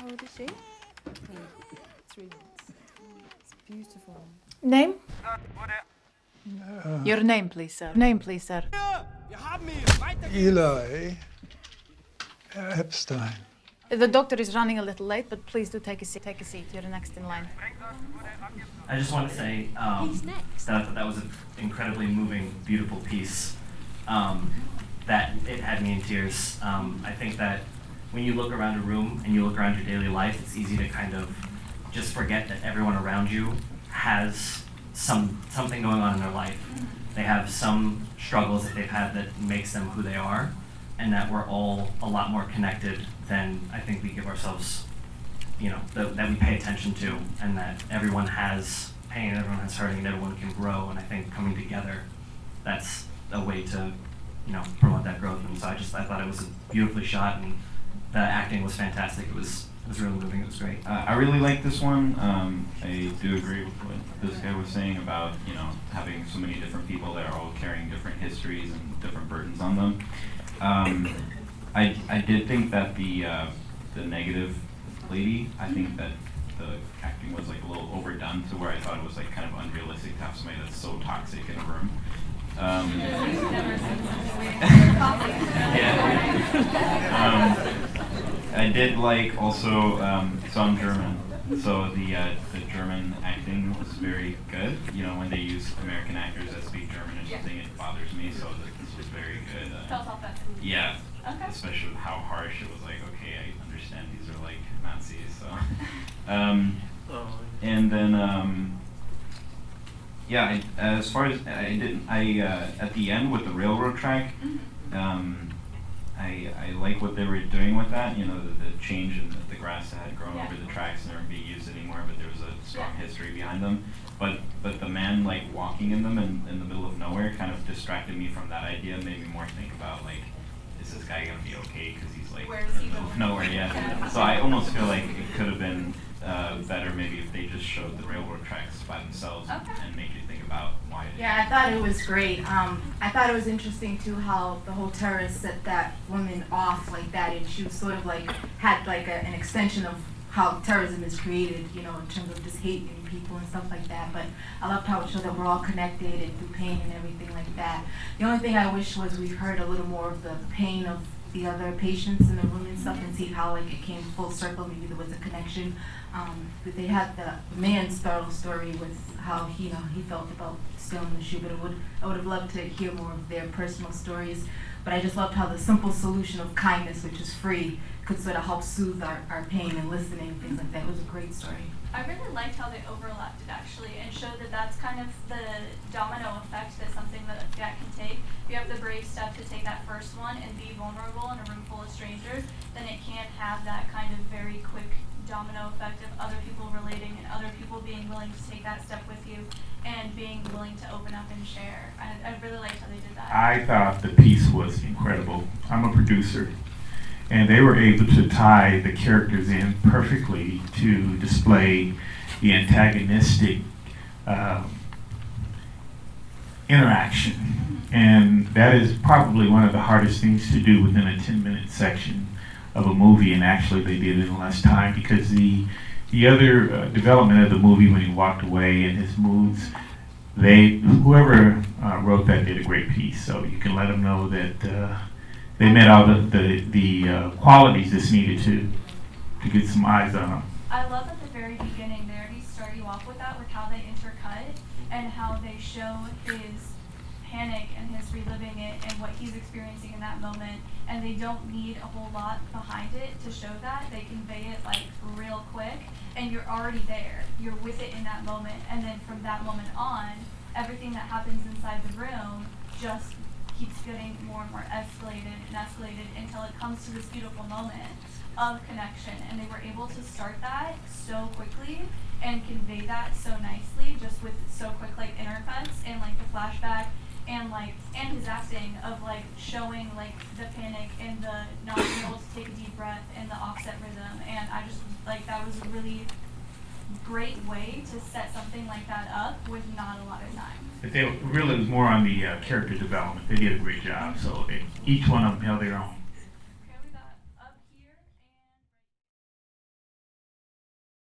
How old is she? 3 months. It's beautiful. Name? Your name, please, sir. Name, please, sir. ELI Epstein. The doctor is running a little late, but please do take a seat. Take a seat. You're the next in line. I just want to say that was an incredibly moving, beautiful piece. That it had me in tears. I think that when you look around a room and you look around your daily life, it's easy to kind of just forget that everyone around you has something going on in their life. They have some struggles that they've had that makes them who they are, and that we're all a lot more connected than I think we give ourselves, that we pay attention to, and that everyone has pain, everyone has hurting, and everyone can grow. And I think coming together, that's a way to, promote that growth. And so I thought it was beautifully shot, and the acting was fantastic. It was really moving. It was great. I really like this one. I do agree with what this guy was saying about, having so many different people that are all carrying different histories and different burdens on them. I did think that the negative lady, I think that the acting was like a little overdone to where I thought it was like kind of unrealistic to have somebody that's so toxic in a room. I did like also, so I'm German, so the German acting was very good. When they use American actors that speak German or something, it bothers me, so this was very good. Yeah, okay. Especially with how harsh it was, like, okay, I understand these are like Nazis, so. And then, yeah, as far as at the end with the railroad track, I like what they were doing with that. The change in the grass that had grown over the tracks and never being used anymore, but there was a strong history behind them. But the man like walking in them in the middle of nowhere kind of distracted me from that idea. Made me more think about like, is this guy gonna be okay? Because he's like in the middle of nowhere. Yeah. So I almost feel like it could have been better maybe if they just showed the railroad tracks by themselves and make you think about why. Yeah, I thought it was great. I thought it was interesting too how the whole terrorist set that woman off like that, and she was sort of like had like an extension of how terrorism is created, in terms of just hate in people and stuff like that. But I loved how it showed that we're all connected and through pain and everything like that. The only thing I wish was we heard a little more of the pain of the other patients in the room and stuff, and see how like it came full circle. Maybe there was a connection. But they had the man's story with how he felt about stealing the shoe. But I would have loved to hear more of their personal stories. But I just loved how the simple solution of kindness, which is free, could sort of help soothe our pain and listening and things like that. It was a great story. I really liked how they overlapped it actually, and showed that that's kind of the domino effect that something that can take. If you have the brave step to take that first one and be vulnerable in a room full of strangers, then it can have that kind of very quick domino effect of other people relating and other people being willing to take that step with you and being willing to open up and share. I really liked how they did that. I thought the piece was incredible. I'm a producer, and they were able to tie the characters in perfectly to display the antagonistic interaction. And that is probably one of the hardest things to do within a 10-minute section of a movie, and actually they did it in less time, because the other development of the movie when he walked away and his moods, whoever wrote that did a great piece. So you can let them know that they met all the qualities that's needed to get some eyes on them. I love at the very beginning they already start you off with that, with how they intercut and how they show his panic and his reliving it and what he's experiencing in that moment, and they don't need a whole lot behind it to show that. They convey it like real quick, and you're already there. You're with it in that moment, and then from that moment on, everything that happens inside the room just keeps getting more and more escalated until it comes to this beautiful moment of connection. And they were able to start that so quickly and convey that so nicely, just with so quick like intercuts and like the flashback and his acting of like showing like the panic and the not being able to take a deep breath and the offset rhythm. And I just like that was a really great way to set something like that up with not a lot of time. But they really was more on the character development. They did a great job. So each one of them held their own.